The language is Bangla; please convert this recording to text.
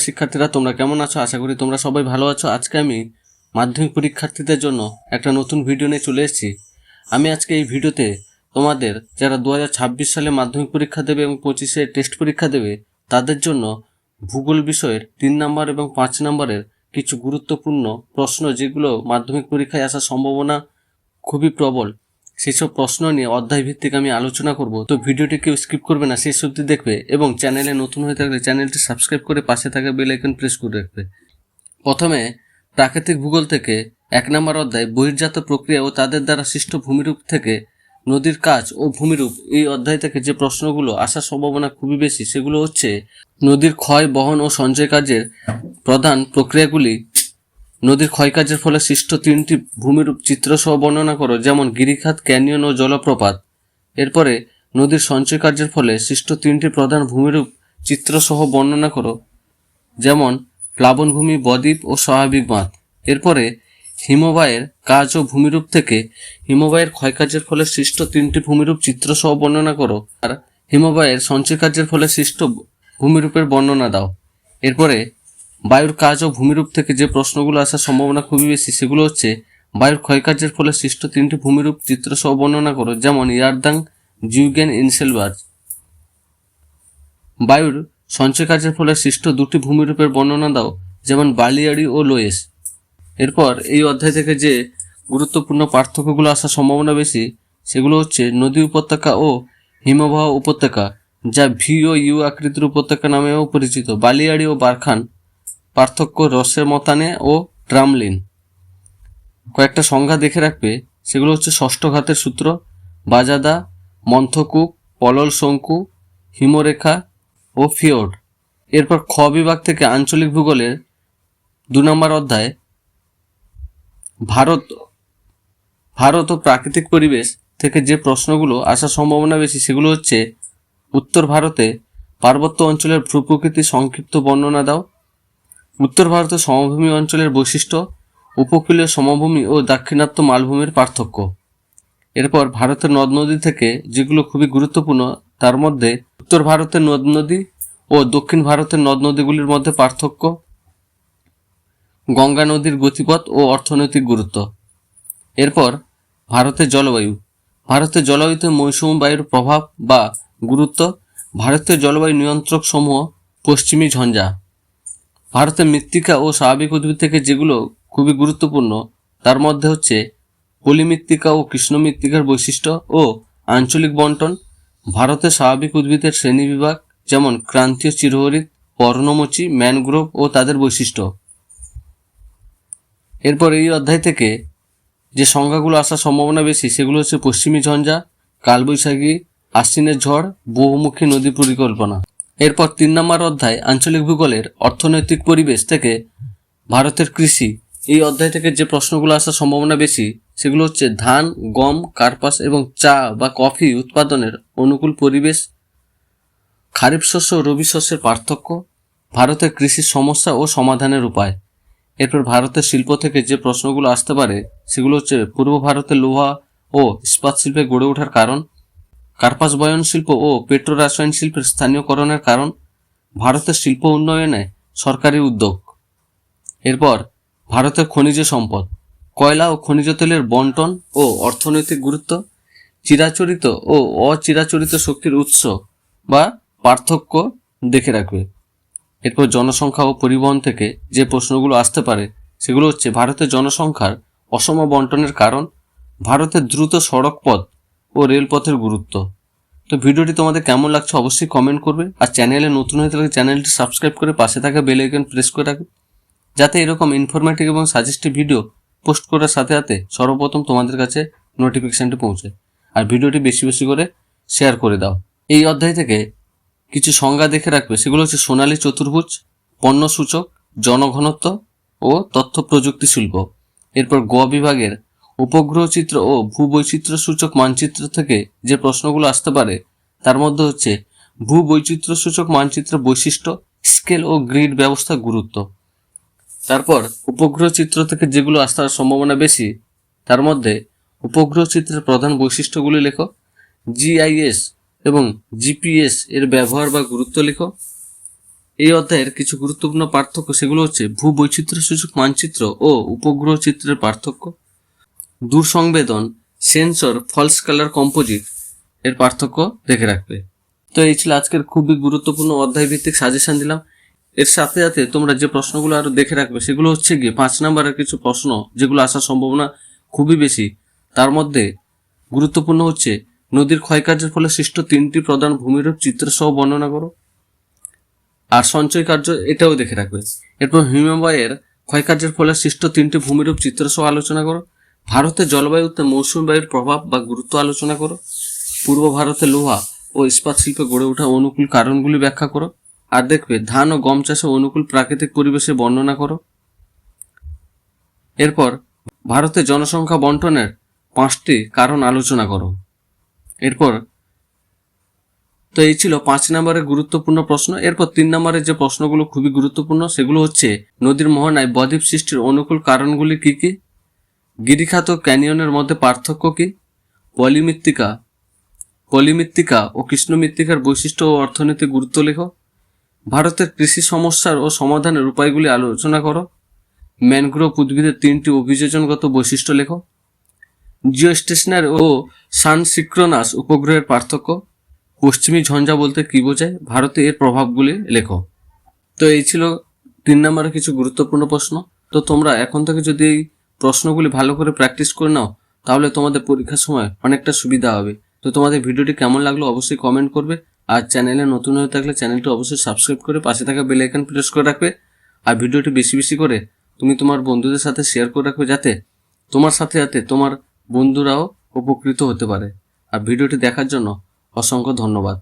নমস্কার শিক্ষার্থীরা, তোমরা কেমন আছো? আশা করি তোমরা সবাই ভালো আছো। আজকে আমি মাধ্যমিক পরীক্ষার্থীদের জন্য একটা নতুন ভিডিও নিয়ে চলে এসেছি। আমি আজকে এই ভিডিওতে তোমাদের যারা 2026 সালে মাধ্যমিক পরীক্ষা দেবে এবং 25-এ টেস্ট পরীক্ষা দেবে তাদের জন্য ভূগোল বিষয়ের 3 নম্বর এবং 5 নম্বরের কিছু গুরুত্বপূর্ণ প্রশ্ন, যেগুলো মাধ্যমিক পরীক্ষায় আসার সম্ভাবনা খুবই প্রবল, সেসব প্রশ্ন নিয়ে অধ্যায় ভিত্তিক আমি আলোচনা করব। তো ভিডিওটি কেউ স্কিপ করবে না, শেষ অবধি দেখবে এবং চ্যানেলে নতুন হয়ে থাকলে চ্যানেলটি সাবস্ক্রাইব করে পাশে থাকা বেল আইকন প্রেস করে রাখবে। প্রথমে প্রাকৃতিক ভূগোল থেকে 1 নম্বর অধ্যায় বহির্জাত প্রক্রিয়া ও তাদের দ্বারা সৃষ্ট ভূমিরূপ থেকে নদীর কাজ ও ভূমিরূপ, এই অধ্যায় থেকে যে প্রশ্নগুলো আসার সম্ভাবনা খুবই বেশি সেগুলো হচ্ছে নদীর ক্ষয়, বহন ও সঞ্চয় কাজের প্রধান প্রক্রিয়াগুলি, নদীর ক্ষয়কাজের ফলে সৃষ্ট 3টি ভূমিরূপ চিত্রসহ বর্ণনা করো, যেমন গিরিখাত, ক্যানিয়ন ও জলপ্রপাত। এরপরে নদীর সঞ্চয় কার্যের ফলে সৃষ্ট 3টি প্রধান ভূমিরূপ চিত্রসহ বর্ণনা করো, যেমন প্লাবনভূমি, বদ্বীপ ও স্বাভাবিক বাঁধ। এরপরে হিমবাহের কাজ ও ভূমিরূপ থেকে হিমবাহের ক্ষয়কার্যের ফলে সৃষ্ট 3টি ভূমিরূপ চিত্রসহ বর্ণনা করো, আর হিমবাহের সঞ্চয় কার্যের ফলে সৃষ্ট ভূমিরূপের বর্ণনা দাও। এরপরে বায়ুর কাজ ও ভূমিরূপ থেকে যে প্রশ্নগুলো আসার সম্ভাবনা খুবই বেশি সেগুলো হচ্ছে বায়ুর ক্ষয়কার্যের ফলে সৃষ্ট 3টি ভূমিরূপ চিত্রসহ বর্ণনা করো, যেমন ইয়ারদাং, জিউগেন, ইনসেলবার্গ। বায়ুর সঞ্চয় কার্যের ফলে সৃষ্ট 2টি ভূমিরূপের বর্ণনা দাও, যেমন বালিয়াড়ি ও লোয়েস। এরপর এই অধ্যায় থেকে যে গুরুত্বপূর্ণ পার্থক্যগুলো আসার সম্ভাবনা বেশি সেগুলো হচ্ছে নদী উপত্যকা ও হিমবাহ উপত্যকা, যা ভি ও ইউ আকৃতির উপত্যকা নামেও পরিচিত। বালিয়াড়ি ও বারখান পার্থক্য, রসের মতানে ও ড্রামলিন। কয়েকটা সংজ্ঞা দেখে রাখবে, সেগুলো হচ্ছে ষষ্ঠ ঘাতের সূত্র, বাজাদা, মন্থকূপ, পলল শঙ্কু, হিমরেখা ও ফিওর্ড। এরপর খ বিভাগ থেকে আঞ্চলিক ভূগোলের 2 নম্বর অধ্যায় ভারত ও প্রাকৃতিক পরিবেশ থেকে যে প্রশ্নগুলো আসার সম্ভাবনা বেশি সেগুলো হচ্ছে উত্তর ভারতে পার্বত্য অঞ্চলের ভূপ্রকৃতি সংক্ষিপ্ত বর্ণনা দাও, উত্তর ভারতের সমভূমি অঞ্চলের বৈশিষ্ট্য, উপকূলীয় সমভূমি ও দাক্ষিণাত্য মালভূমির পার্থক্য। এরপর ভারতের নদ নদী থেকে যেগুলো খুবই গুরুত্বপূর্ণ তার মধ্যে উত্তর ভারতের নদ নদী ও দক্ষিণ ভারতের নদ নদীগুলির মধ্যে পার্থক্য, গঙ্গা নদীর গতিপথ ও অর্থনৈতিক গুরুত্ব। এরপর ভারতের জলবায়ু, ভারতের জলবায়ুতে মৌসুমী বায়ুর প্রভাব বা গুরুত্ব, ভারতীয় জলবায়ু নিয়ন্ত্রক সমূহ, পশ্চিমী ঝঞ্ঝা। ভারতের মৃত্তিকা ও স্বাভাবিক উদ্ভিদ থেকে যেগুলো খুবই গুরুত্বপূর্ণ তার মধ্যে হচ্ছে পলিমৃত্তিকা ও কৃষ্ণ মৃত্তিকার বৈশিষ্ট্য ও আঞ্চলিক বন্টন, ভারতের স্বাভাবিক উদ্ভিদের শ্রেণীবিভাগ, যেমন ক্রান্তীয় চিরহরিৎ, পর্ণমোচী, ম্যানগ্রোভ ও তাদের বৈশিষ্ট্য। এরপর এই অধ্যায় থেকে যে সংজ্ঞাগুলো আসার সম্ভাবনা বেশি সেগুলো হচ্ছে পশ্চিমী ঝঞ্ঝা, কালবৈশাখী, আশ্বিনের ঝড়, বহুমুখী নদী পরিকল্পনা। এরপর 3 নম্বর অধ্যায় আঞ্চলিক ভূগোলের অর্থনৈতিক পরিবেশ থেকে ভারতের কৃষি, এই অধ্যায় থেকে যে প্রশ্নগুলো আসার সম্ভাবনা বেশি সেগুলো হচ্ছে ধান, গম, কার্পাস এবং চা বা কফি উৎপাদনের অনুকূল পরিবেশ, খারিফ শস্য ও রবি শস্যের পার্থক্য, ভারতের কৃষির সমস্যা ও সমাধানের উপায়। এরপর ভারতের শিল্প থেকে যে প্রশ্নগুলো আসতে পারে সেগুলো হচ্ছে পূর্ব ভারতের লোহা ও ইস্পাত শিল্পে গড়ে ওঠার কারণ, কার্পাস বয়ন শিল্প ও পেট্রো রাসায়ন শিল্পের স্থানীয়করণের কারণ, ভারতের শিল্প উন্নয়নে সরকারি উদ্যোগ। এরপর ভারতের খনিজ সম্পদ, কয়লা ও খনিজ তেলের বন্টন ও অর্থনৈতিক গুরুত্ব, চিরাচরিত ও অচিরাচরিত শক্তির উৎস বা পার্থক্য দেখে রাখবে। এরপর জনসংখ্যা ও পরিবহন থেকে যে প্রশ্নগুলো আসতে পারে সেগুলো হচ্ছে ভারতের জনসংখ্যার অসম বন্টনের কারণ, ভারতের দ্রুত সড়ক পথ ও রেলপথের গুরুত্ব। তো ভিডিওটি তোমাদের কেমন লাগছে অবশ্যই কমেন্ট করবে, আর চ্যানেলে নতুন হয়ে থাকলে চ্যানেলটি সাবস্ক্রাইব করে পাশে থাকা বেল আইকন প্রেস করে রাখবে, যাতে এরকম ইনফরমেটিভ এবং সাজেস্টিভ ভিডিও পোস্ট করার সাথে সাথে সর্বপ্রথম তোমাদের কাছে নোটিফিকেশনটি পৌঁছায়। আর ভিডিওটি বেশি বেশি করে শেয়ার করে দাও। এই অধ্যায় থেকে কিছু সংজ্ঞা দেখে রাখবে, সেগুলো হচ্ছে সোনালী চতুর্ভুজ, পণ্য সূচক, জনঘনত্ব ও তথ্য প্রযুক্তি শিল্প। এরপর গ বিভাগের উপগ্রহ চিত্র ও ভূবৈচিত্র্য সূচক মানচিত্র থেকে যে প্রশ্নগুলো আসতে পারে তার মধ্যে হচ্ছে ভূবৈচিত্র্য সূচক মানচিত্র বৈশিষ্ট্য, স্কেল ও গ্রিড ব্যবস্থা গুরুত্ব। তারপর উপগ্রহ চিত্র থেকে যেগুলো আসার সম্ভাবনা বেশি তার মধ্যে উপগ্রহ চিত্রের প্রধান বৈশিষ্ট্যগুলি লেখো, জিআইএস এবং জিপিএস এর ব্যবহার বা গুরুত্ব লেখো, এই অধ্যায়ের কিছু গুরুত্বপূর্ণ পার্থক্য সেগুলো হচ্ছে ভূবৈচিত্র্য সূচক মানচিত্র ও উপগ্রহ চিত্রের পার্থক্য, দূর সংবেদন, সেন্সর, ফলস কালার কম্পোজিট এর পার্থক্য দেখে রাখবে। তো এই ছিল আজকের খুবই গুরুত্বপূর্ণ অধ্যায় ভিত্তিক সাজেশন দিলাম। এর সাথে সাথে তোমরা যে প্রশ্নগুলো আরো দেখে রাখবে সেগুলো হচ্ছে গিয়ে 5 নম্বরের কিছু প্রশ্ন যেগুলো আসার সম্ভাবনা খুবই বেশি। তার মধ্যে গুরুত্বপূর্ণ হচ্ছে নদীর ক্ষয়কার্যের ফলে সৃষ্ট 3টি প্রধান ভূমিরূপ চিত্র সহ বর্ণনা করো। আর সঞ্চয় কার্য এটাও দেখে রাখবে। এরপর হিমবাহের ক্ষয়কার্যের ফলে সৃষ্ট 3টি ভূমিরূপ চিত্র সহ আলোচনা করো। ভারতের জলবায়ুতে মৌসুমী বায়ুর প্রভাব বা গুরুত্ব আলোচনা করো। পূর্ব ভারতে লোহা ও ইস্পাত শিল্পে গড়ে ওঠা অনুকূল কারণগুলি ব্যাখ্যা করো। আর দেখবে ধান ও গম চাষে অনুকূল প্রাকৃতিক পরিবেশে বর্ণনা করো। এরপর ভারতের জনসংখ্যা বন্টনের 5টি কারণ আলোচনা করো। এরপর তো এই ছিল 5 নম্বরের গুরুত্বপূর্ণ প্রশ্ন। এরপর 3 নম্বরের যে প্রশ্নগুলো খুবই গুরুত্বপূর্ণ সেগুলো হচ্ছে নদীর মোহনায় বদ্বীপ সৃষ্টির অনুকূল কারণগুলি কি কি, গিরিখাত ক্যানিয়নের মধ্যে পার্থক্য কি, পলিমৃত্তিকা ও কৃষ্ণমৃত্তিকার বৈশিষ্ট্য ও অর্থনৈতিক গুরুত্ব লেখো। ভারতের কৃষি সমস্যার ও সমাধানের উপায়গুলি আলোচনা করো। ম্যানগ্রোভ উদ্ভিদের 3টি অভিযোজনগত বৈশিষ্ট্য লেখো। জিওস্টেশনারি ও সানসিক্রোনাস উপগ্রহের পার্থক্য। পশ্চিমী ঝঞ্ঝা বলতে কি বোঝায়, ভারতে এর প্রভাবগুলি লেখো। তো এই ছিল 3 নম্বরের কিছু গুরুত্বপূর্ণ প্রশ্ন। তো তোমরা এখন থেকে যদি এই প্রশ্নগুলি ভালো করে প্র্যাকটিস করে নাও তাহলে তোমাদের পরীক্ষার সময় অনেকটা সুবিধা হবে। তো তোমাদের ভিডিওটি কেমন লাগলো অবশ্যই কমেন্ট করবে। আর চ্যানেলে নতুন হয়ে থাকলে চ্যানেলটি অবশ্যই সাবস্ক্রাইব করে পাশে থাকা বেল আইকন প্রেস করে রাখবে। আর ভিডিওটি বেশি বেশি করে তুমি তোমার বন্ধুদের সাথে শেয়ার করে রাখবে যাতে তোমার সাথে সাথে তোমার বন্ধুরাও উপকৃত হতে পারে। আর ভিডিওটি দেখার জন্য অসংখ্য ধন্যবাদ।